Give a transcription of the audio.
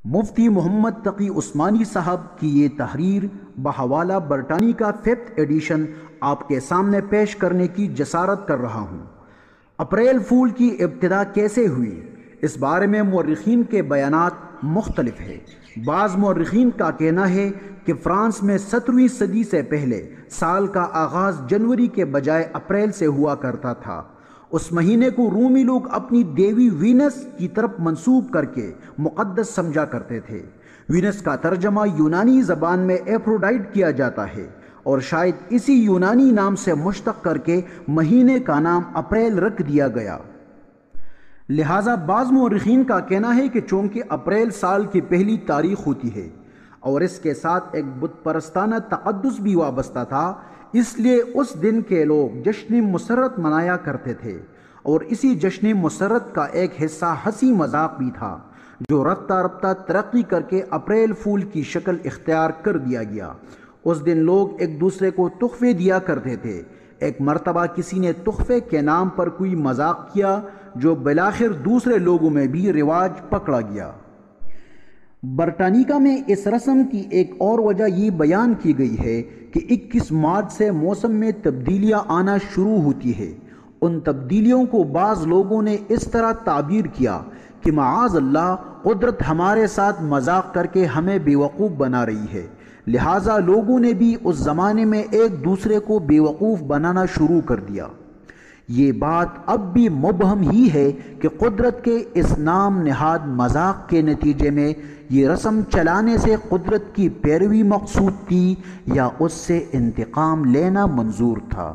مفتی محمد تقی عثمانی صاحب کی یہ تحریر بحوالہ برٹانی کا 5th ایڈیشن آپ کے سامنے پیش کرنے کی جسارت کر رہا ہوں۔ اپریل فول کی ابتدا کیسے ہوئی؟ اس بارے میں مورخین کے بیانات مختلف ہیں۔ بعض مورخین کا کہنا ہے کہ فرانس میں 17ویں صدی سے پہلے سال کا آغاز جنوری کے بجائے اپریل سے ہوا کرتا تھا۔ اس مہینے کو رومی لوگ اپنی دیوی وینس کی طرف منسوب کر کے مقدس سمجھا کرتے تھے۔ وینس کا ترجمہ یونانی زبان میں ایفروڈائٹ کیا جاتا ہے اور شاید اسی یونانی نام سے مشتق کر کے مہینے کا نام اپریل رکھ دیا گیا۔ لہٰذا بعض مورخین کا کہنا ہے کہ چونکہ اپریل سال کی پہلی تاریخ ہوتی ہے اور اس کے ساتھ ایک بت پرستانہ تقدس بھی وابستہ تھا، اس لیے اس دن کے لوگ جشن مسرت منایا کرتے تھے، اور اسی جشن مسرت کا ایک حصہ ہنسی مذاق بھی تھا جو رفتہ رفتہ ترقی کر کے اپریل فول کی شکل اختیار کر دیا گیا۔ اس دن لوگ ایک دوسرے کو تحفے دیا کرتے تھے۔ ایک مرتبہ کسی نے تحفے کے نام پر کوئی مذاق کیا جو بالآخر دوسرے لوگوں میں بھی رواج پکڑا گیا۔ برٹانیکا میں اس رسم کی ایک اور وجہ یہ بیان کی گئی ہے کہ 21 مارچ سے موسم میں تبدیلیاں آنا شروع ہوتی ہے۔ ان تبدیلیوں کو بعض لوگوں نے اس طرح تعبیر کیا کہ معاذ اللہ قدرت ہمارے ساتھ مذاق کر کے ہمیں بیوقوف بنا رہی ہے، لہٰذا لوگوں نے بھی اس زمانے میں ایک دوسرے کو بیوقوف بنانا شروع کر دیا۔ یہ بات اب بھی مبہم ہی ہے کہ قدرت کے اس نام نہاد مذاق کے نتیجے میں یہ رسم چلانے سے قدرت کی پیروی مقصود تھی یا اس سے انتقام لینا منظور تھا۔